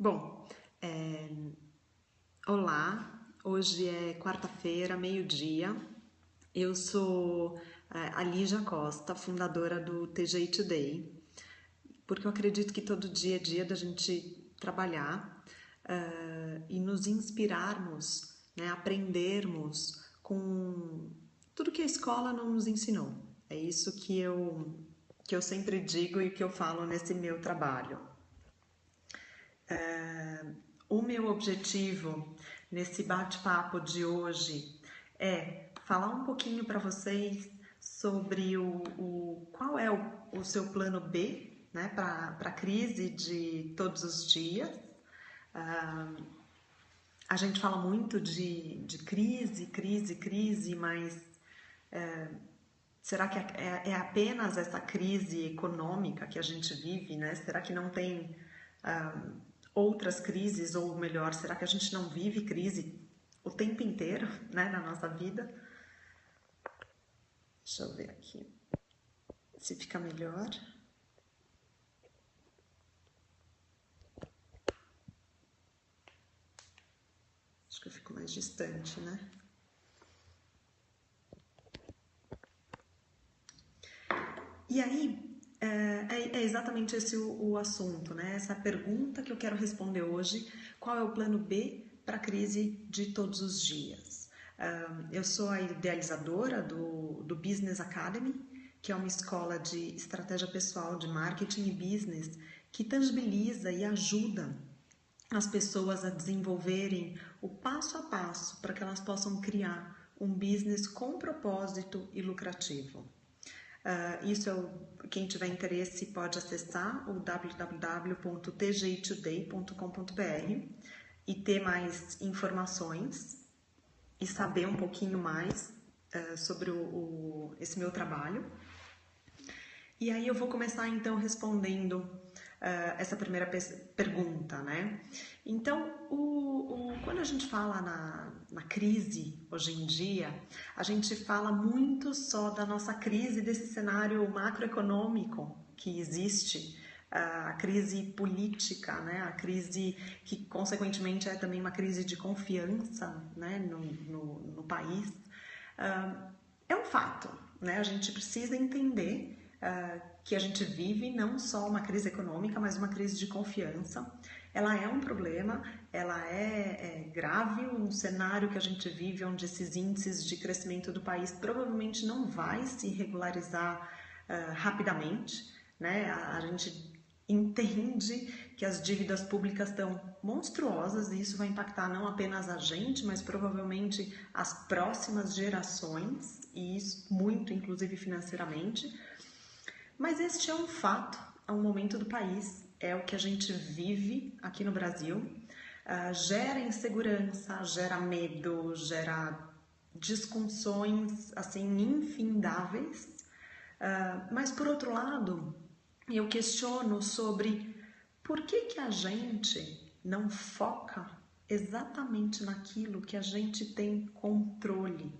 Bom, é, olá, hoje é quarta-feira, meio-dia. Eu sou a Lígia Costa, fundadora do TGI Today, porque eu acredito que todo dia é dia da gente trabalhar e nos inspirarmos, né, aprendermos com tudo que a escola não nos ensinou. É isso que eu sempre digo e que eu falo nesse meu trabalho. O meu objetivo nesse bate-papo de hoje é falar um pouquinho para vocês sobre qual é o seu plano B, né, para a crise de todos os dias. A gente fala muito de crise, mas será que é apenas essa crise econômica que a gente vive, né? Será que não tem outras crises, ou melhor, será que a gente não vive crise o tempo inteiro, né, na nossa vida? Deixa eu ver aqui se fica melhor. Acho que eu fico mais distante, né? E aí, é exatamente esse o assunto, né? Essa pergunta que eu quero responder hoje: qual é o plano B para a crise de todos os dias? Eu sou a idealizadora do Business Academy, que é uma escola de estratégia pessoal, de marketing e business, que tangibiliza e ajuda as pessoas a desenvolverem o passo a passo para que elas possam criar um business com propósito e lucrativo. Quem tiver interesse pode acessar o www.tgitoday.com.br e ter mais informações e saber um pouquinho mais sobre esse meu trabalho. E aí eu vou começar então respondendo essa primeira pergunta, né? Então, quando a gente fala na crise hoje em dia, a gente fala muito só da nossa crise, desse cenário macroeconômico que existe, a crise política, né? A crise que, consequentemente, é também uma crise de confiança, né? no país. É um fato, né? A gente precisa entender que a gente vive não só uma crise econômica, mas uma crise de confiança. Ela é um problema, ela é grave, um cenário que a gente vive onde esses índices de crescimento do país provavelmente não vai se regularizar rapidamente, né? A gente entende que as dívidas públicas estão monstruosas e isso vai impactar não apenas a gente, mas provavelmente as próximas gerações, e isso muito, inclusive financeiramente. Mas este é um fato, é um momento do país, é o que a gente vive aqui no Brasil. Gera insegurança, gera medo, gera disfunções assim infindáveis. Mas por outro lado, eu questiono sobre por que a gente não foca exatamente naquilo que a gente tem controle,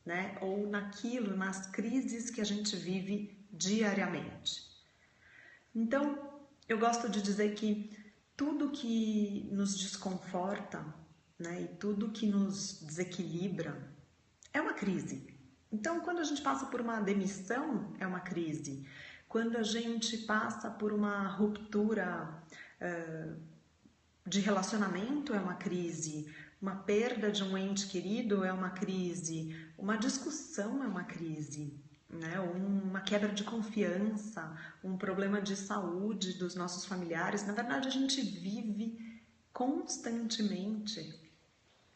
né? Ou naquilo, nas crises que a gente vive diariamente. Então, eu gosto de dizer que tudo que nos desconforta, né, e tudo que nos desequilibra é uma crise. Então, quando a gente passa por uma demissão, é uma crise. Quando a gente passa por uma ruptura de relacionamento, é uma crise. Uma perda de um ente querido é uma crise. Uma discussão é uma crise. Né? Uma quebra de confiança, um problema de saúde dos nossos familiares. Na verdade, a gente vive constantemente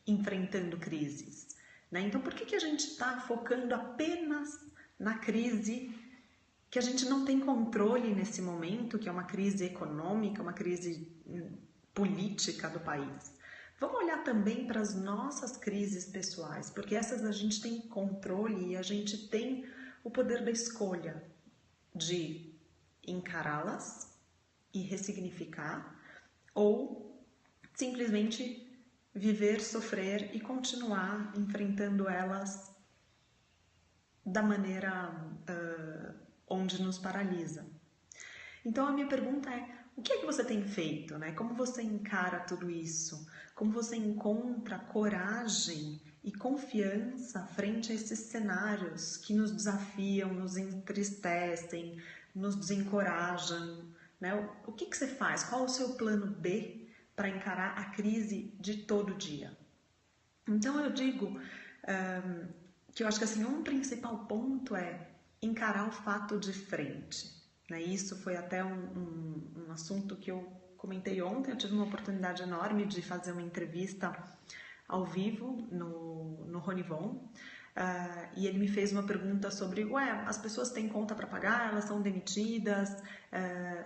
enfrentando crises. Né? Então, por que a gente está focando apenas na crise que a gente não tem controle nesse momento, que é uma crise econômica, uma crise política do país? Vamos olhar também para as nossas crises pessoais, porque essas a gente tem controle e a gente tem o poder da escolha de encará-las e ressignificar, ou simplesmente viver, sofrer e continuar enfrentando elas da maneira onde nos paralisa. Então a minha pergunta é: o que é que você tem feito, né? Como você encara tudo isso? Como você encontra coragem e confiança frente a esses cenários que nos desafiam, nos entristecem, nos desencorajam, né? O que que você faz? Qual o seu plano B para encarar a crise de todo dia? Então eu digo que eu acho que assim, um principal ponto é encarar o fato de frente. Né? Isso foi até um assunto que eu comentei ontem. Eu tive uma oportunidade enorme de fazer uma entrevista ao vivo no Ronivon. E ele me fez uma pergunta sobre, as pessoas têm conta para pagar, elas são demitidas,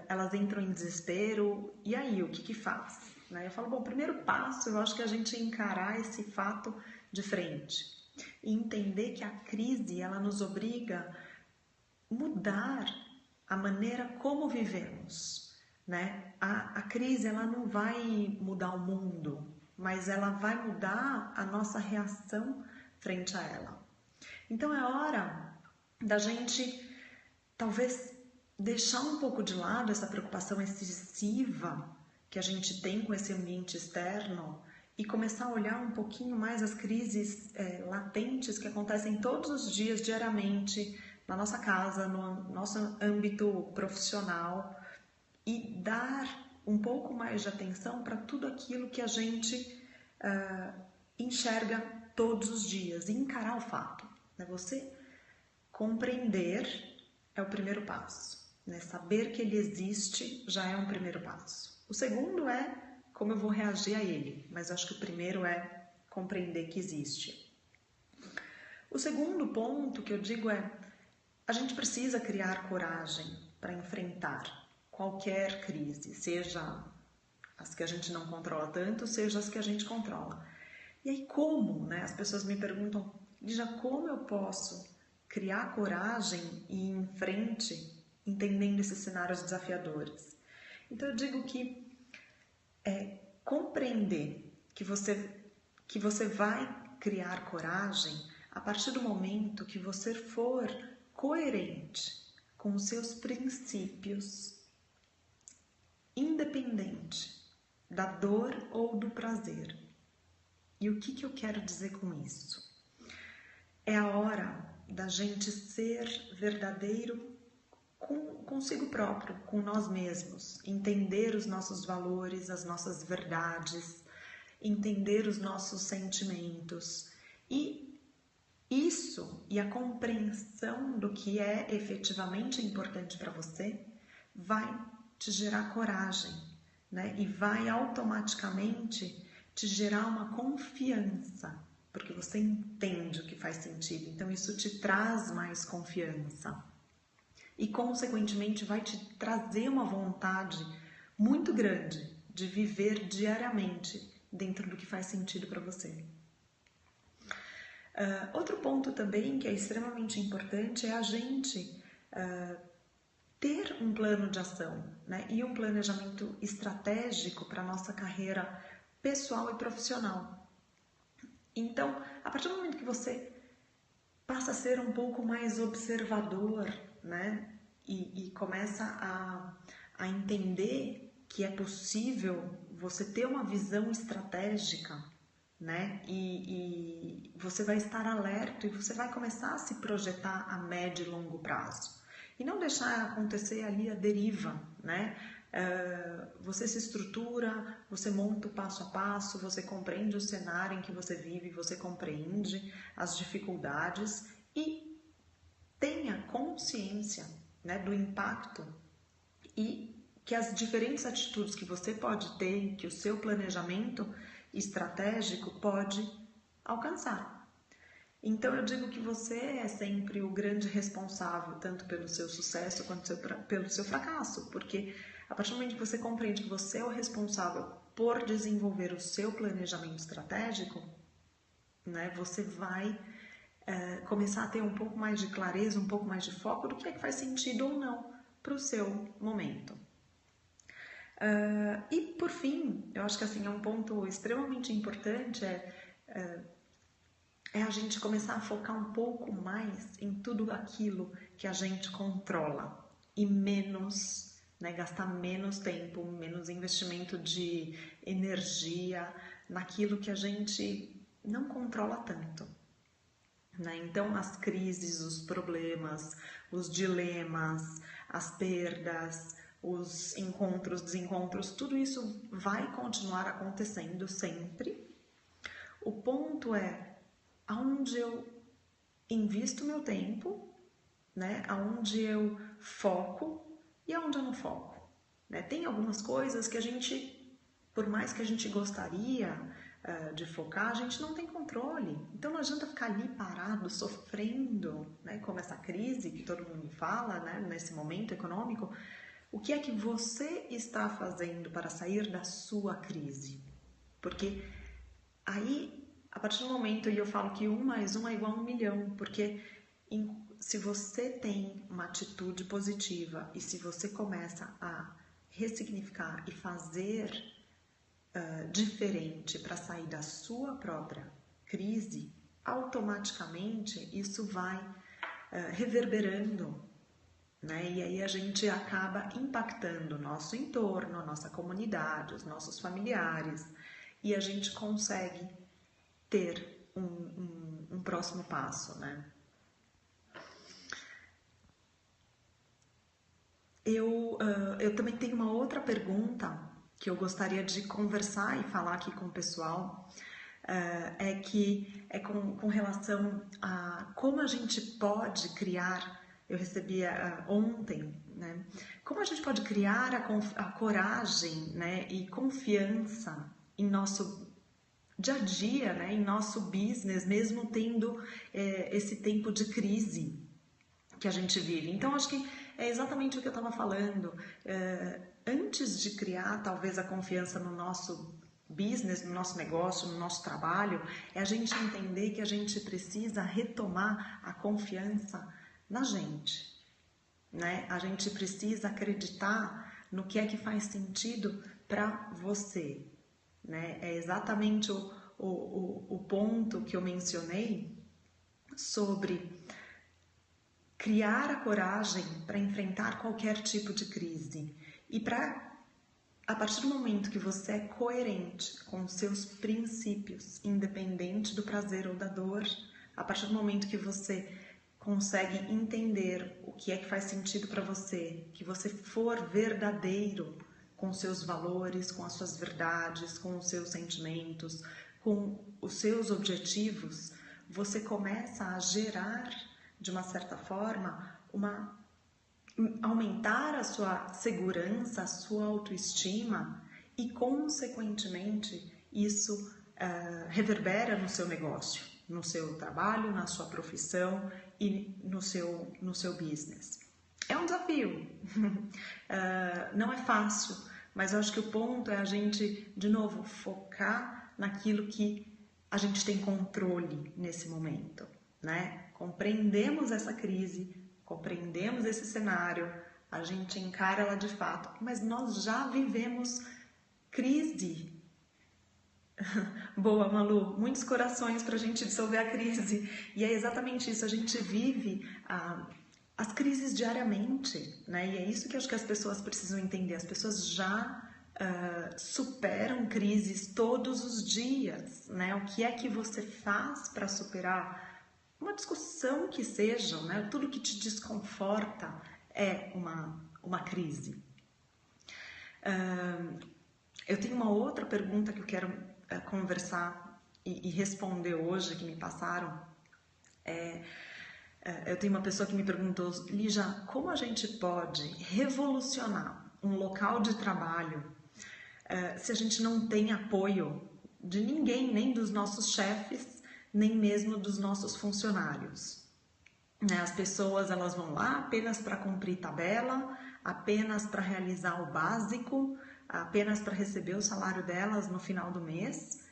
elas entram em desespero, e aí, o que faz? Né? Eu falo, bom, o primeiro passo, eu acho que é a gente encarar esse fato de frente e entender que a crise, ela nos obriga a mudar a maneira como vivemos, né? A crise, ela não vai mudar o mundo, mas ela vai mudar a nossa reação frente a ela. Então é hora da gente talvez deixar um pouco de lado essa preocupação excessiva que a gente tem com esse ambiente externo e começar a olhar um pouquinho mais as crises latentes que acontecem todos os dias, diariamente, na nossa casa, no nosso âmbito profissional, e dar um pouco mais de atenção para tudo aquilo que a gente enxerga todos os dias e encarar o fato. Né? Você compreender é o primeiro passo. Né? Saber que ele existe já é um primeiro passo. O segundo é como eu vou reagir a ele, mas acho que o primeiro é compreender que existe. O segundo ponto que eu digo é a gente precisa criar coragem para enfrentar qualquer crise, seja as que a gente não controla tanto, seja as que a gente controla. E aí como, né? As pessoas me perguntam, Lígia, como eu posso criar coragem e ir em frente, entendendo esses cenários desafiadores? Então eu digo que compreender que você vai criar coragem a partir do momento que você for coerente com os seus princípios, independente da dor ou do prazer. E o que eu quero dizer com isso? É a hora da gente ser verdadeiro consigo próprio, com nós mesmos, entender os nossos valores, as nossas verdades, entender os nossos sentimentos. E isso e a compreensão do que é efetivamente importante para você vai te gerar coragem, né? E vai automaticamente te gerar uma confiança, porque você entende o que faz sentido. Então isso te traz mais confiança. E, consequentemente, vai te trazer uma vontade muito grande de viver diariamente dentro do que faz sentido para você. Outro ponto também que é extremamente importante é a gente ter um plano de ação, né? E um planejamento estratégico para a nossa carreira pessoal e profissional. Então, a partir do momento que você passa a ser um pouco mais observador, né? E começa a entender que é possível você ter uma visão estratégica, né? E você vai estar alerta e você vai começar a se projetar a médio e longo prazo. E não deixar acontecer ali a deriva, né? Você se estrutura, você monta o passo a passo, você compreende o cenário em que você vive, você compreende as dificuldades e tenha consciência, né, do impacto e que as diferentes atitudes que você pode ter, que o seu planejamento estratégico pode alcançar. Então eu digo que você é sempre o grande responsável, tanto pelo seu sucesso quanto pelo seu fracasso, porque a partir do momento que você compreende que você é o responsável por desenvolver o seu planejamento estratégico, né, você vai começar a ter um pouco mais de clareza, um pouco mais de foco do que é que faz sentido ou não para o seu momento. E por fim, eu acho que assim, é um ponto extremamente importante é a gente começar a focar um pouco mais em tudo aquilo que a gente controla e menos né? Gastar menos tempo, menos investimento de energia naquilo que a gente não controla tanto, né? Então, as crises, os problemas, os dilemas, as perdas, os encontros, desencontros, tudo isso vai continuar acontecendo sempre. O ponto é aonde eu invisto meu tempo, né? Aonde eu foco e aonde eu não foco, né? Tem algumas coisas que a gente, por mais que a gente gostaria de focar, a gente não tem controle. Então não adianta ficar ali parado, sofrendo, né? Como essa crise que todo mundo fala, né? Nesse momento econômico. O que é que você está fazendo para sair da sua crise? Porque aí, a partir do momento, e eu falo que 1 mais 1 é igual a 1 milhão, porque se você tem uma atitude positiva e se você começa a ressignificar e fazer diferente para sair da sua própria crise, automaticamente isso vai reverberando, né? E aí a gente acaba impactando o nosso entorno, a nossa comunidade, os nossos familiares, e a gente consegue ter um próximo passo, né? Eu também tenho uma outra pergunta que eu gostaria de conversar e falar aqui com o pessoal, é com relação a como a gente pode criar. Eu recebi ontem, né? Como a gente pode criar a coragem, né, e confiança em nosso dia a dia, né, em nosso business, mesmo tendo esse tempo de crise que a gente vive. Então, acho que é exatamente o que eu estava falando. Antes de criar, talvez, a confiança no nosso business, no nosso negócio, no nosso trabalho, é a gente entender que a gente precisa retomar a confiança na gente, né? A gente precisa acreditar no que é que faz sentido para você, né? É exatamente o ponto que eu mencionei sobre criar a coragem para enfrentar qualquer tipo de crise e a partir do momento que você é coerente com os seus princípios, independente do prazer ou da dor, a partir do momento que você consegue entender o que é que faz sentido para você, que você for verdadeiro com os seus valores, com as suas verdades, com os seus sentimentos, com os seus objetivos, você começa a gerar, de uma certa forma, aumentar a sua segurança, a sua autoestima e, consequentemente, isso reverbera no seu negócio, no seu trabalho, na sua profissão e no seu business. É um desafio, não é fácil, mas eu acho que o ponto é a gente, de novo, focar naquilo que a gente tem controle nesse momento, né? Compreendemos essa crise, compreendemos esse cenário, a gente encara ela de fato, mas nós já vivemos crise. Boa, Malu, muitos corações para a gente dissolver a crise, e é exatamente isso, a gente vive as crises diariamente, né? E é isso que eu acho que as pessoas precisam entender, as pessoas já superam crises todos os dias, né? O que é que você faz para superar uma discussão que seja, né? Tudo que te desconforta é uma crise. Eu tenho uma outra pergunta que eu quero conversar e responder hoje, que me passaram. Eu tenho uma pessoa que me perguntou, Lígia, como a gente pode revolucionar um local de trabalho se a gente não tem apoio de ninguém, nem dos nossos chefes, nem mesmo dos nossos funcionários? As pessoas elas vão lá apenas para cumprir tabela, apenas para realizar o básico, apenas para receber o salário delas no final do mês,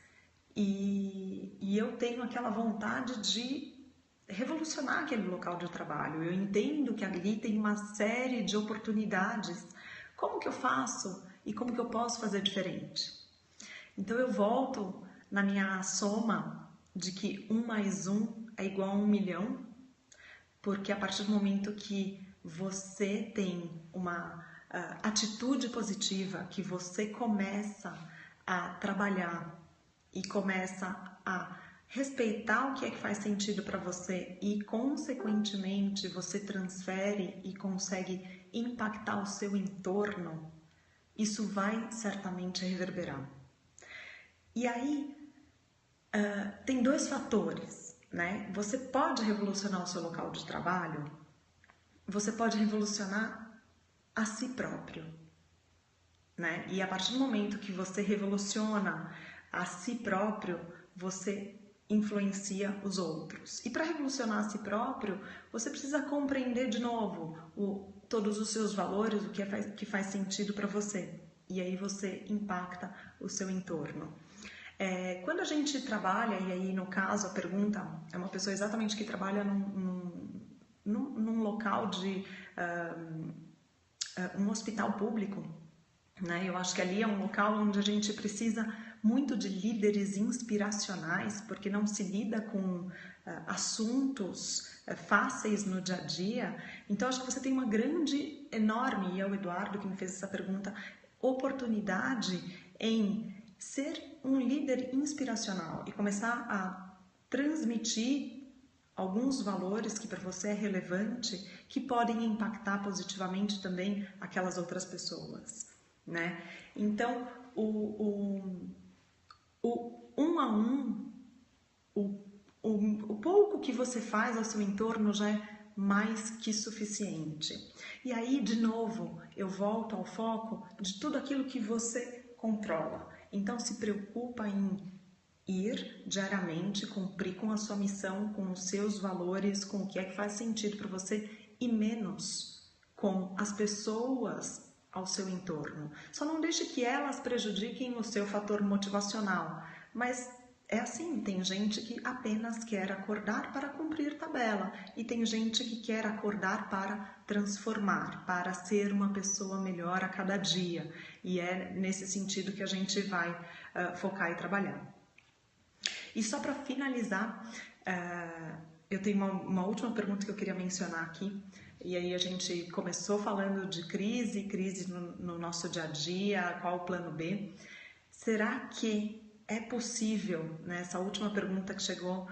e eu tenho aquela vontade de revolucionar aquele local de trabalho. Eu entendo que ali tem uma série de oportunidades. Como que eu faço e como que eu posso fazer diferente? Então eu volto na minha soma de que 1 mais 1 é igual a 1 milhão, porque a partir do momento que você tem uma atitude positiva que você começa a trabalhar e começa a respeitar o que é que faz sentido para você e, consequentemente, você transfere e consegue impactar o seu entorno, isso vai certamente reverberar. E aí, tem dois fatores, né? Você pode revolucionar o seu local de trabalho, você pode revolucionar a si próprio, né? E a partir do momento que você revoluciona a si próprio, você influencia os outros. E para revolucionar a si próprio, você precisa compreender de novo todos os seus valores, o que faz sentido para você. E aí você impacta o seu entorno. Quando a gente trabalha, e aí no caso a pergunta é uma pessoa exatamente que trabalha num local de um hospital público, né? Eu acho que ali é um local onde a gente precisa muito de líderes inspiracionais, porque não se lida com assuntos fáceis no dia a dia. Então, acho que você tem uma grande, enorme, e é o Eduardo que me fez essa pergunta, oportunidade em ser um líder inspiracional e começar a transmitir alguns valores que para você é relevante, que podem impactar positivamente também aquelas outras pessoas, né? Então, o um a um, o pouco que você faz ao seu entorno já é mais que suficiente. E aí, de novo, eu volto ao foco de tudo aquilo que você controla. Então, se preocupa em ir diariamente, cumprir com a sua missão, com os seus valores, com o que é que faz sentido para você e menos com as pessoas ao seu entorno. Só não deixe que elas prejudiquem o seu fator motivacional, mas é assim, tem gente que apenas quer acordar para cumprir tabela e tem gente que quer acordar para transformar, para ser uma pessoa melhor a cada dia. E é nesse sentido que a gente vai focar e trabalhar. E só para finalizar, eu tenho uma última pergunta que eu queria mencionar aqui. E aí a gente começou falando de crise no nosso dia a dia, qual o plano B? Será que é possível, nessa última pergunta que chegou,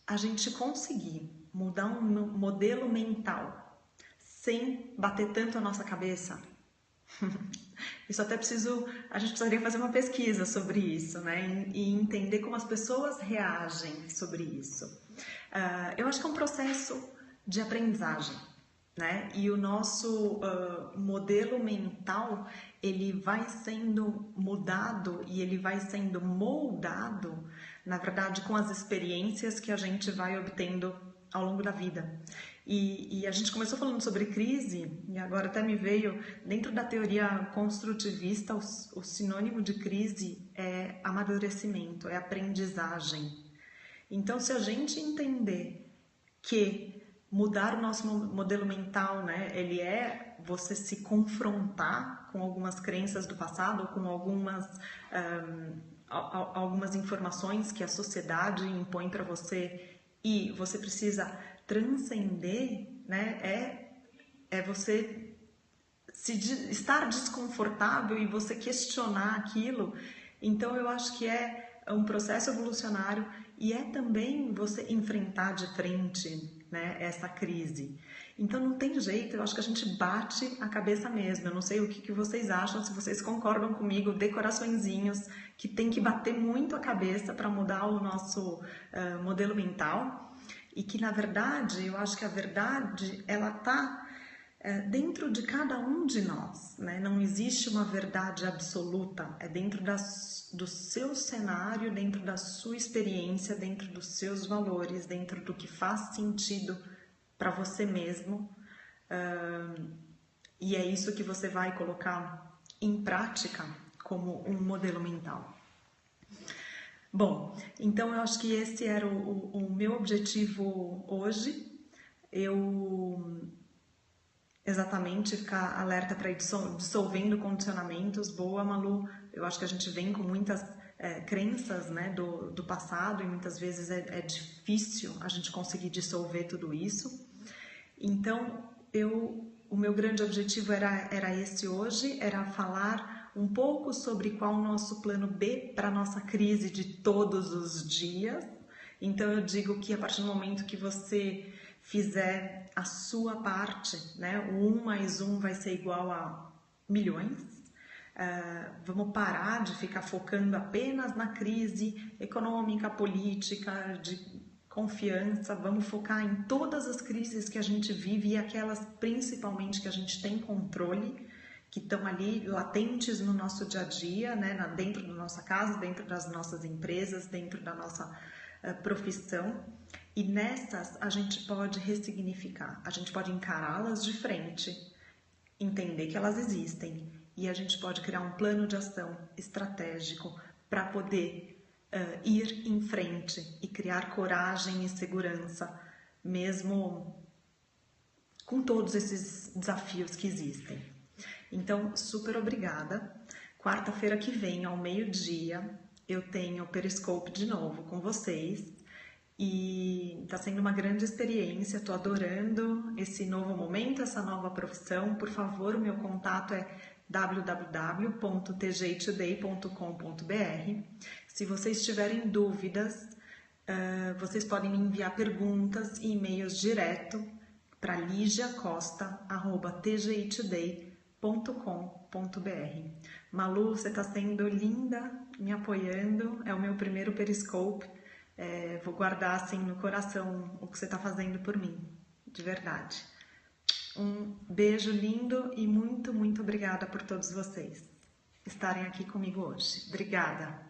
a gente conseguir mudar um modelo mental sem bater tanto a nossa cabeça? Isso até a gente precisaria fazer uma pesquisa sobre isso, né? E entender como as pessoas reagem sobre isso. Eu acho que é um processo de aprendizagem, né? E o nosso modelo mental, ele vai sendo mudado e ele vai sendo moldado, na verdade, com as experiências que a gente vai obtendo ao longo da vida. E a gente começou falando sobre crise, e agora até me veio, dentro da teoria construtivista, o sinônimo de crise é amadurecimento, é aprendizagem. Então, se a gente entender que mudar o nosso modelo mental, né, ele é você se confrontar com algumas crenças do passado, com algumas informações que a sociedade impõe para você e você precisa transcender, né, é você estar desconfortável e você questionar aquilo. Então eu acho que é um processo evolucionário e é também você enfrentar de frente, né, essa crise. Então não tem jeito, eu acho que a gente bate a cabeça mesmo. Eu não sei o que vocês acham, se vocês concordam comigo, dê coraçõezinhos, que tem que bater muito a cabeça para mudar o nosso modelo mental. E que, na verdade, eu acho que a verdade, ela está dentro de cada um de nós, né? Não existe uma verdade absoluta, é dentro do seu cenário, dentro da sua experiência, dentro dos seus valores, dentro do que faz sentido para você mesmo. E é isso que você vai colocar em prática como um modelo mental. Bom, então eu acho que esse era o meu objetivo hoje. Exatamente ficar alerta para ir dissolvendo condicionamentos. Boa, Malu, eu acho que a gente vem com muitas crenças, né, do passado e muitas vezes é difícil a gente conseguir dissolver tudo isso. Então eu o meu grande objetivo era esse hoje, era falar um pouco sobre qual o nosso plano B para a nossa crise de todos os dias. Então eu digo que a partir do momento que você fizer a sua parte, né, o 1 mais 1 vai ser igual a milhões. Vamos parar de ficar focando apenas na crise econômica, política, de confiança, vamos focar em todas as crises que a gente vive e aquelas principalmente que a gente tem controle, que estão ali latentes no nosso dia a dia, né, dentro da nossa casa, dentro das nossas empresas, dentro da nossa profissão. E nessas a gente pode ressignificar, a gente pode encará-las de frente, entender que elas existem e a gente pode criar um plano de ação estratégico para poder ir em frente e criar coragem e segurança, mesmo com todos esses desafios que existem. Então, super obrigada. Quarta-feira que vem, ao meio-dia, eu tenho o Periscope de novo com vocês e está sendo uma grande experiência, estou adorando esse novo momento, essa nova profissão. Por favor, o meu contato é www.tgtoday.com.br. Se vocês tiverem dúvidas, vocês podem me enviar perguntas e e-mails direto para ligiacosta@tgitoday.com.br. Malu, você está sendo linda, me apoiando, é o meu primeiro Periscope. Vou guardar assim no coração o que você está fazendo por mim, de verdade. Um beijo lindo e muito, muito obrigada por todos vocês estarem aqui comigo hoje. Obrigada!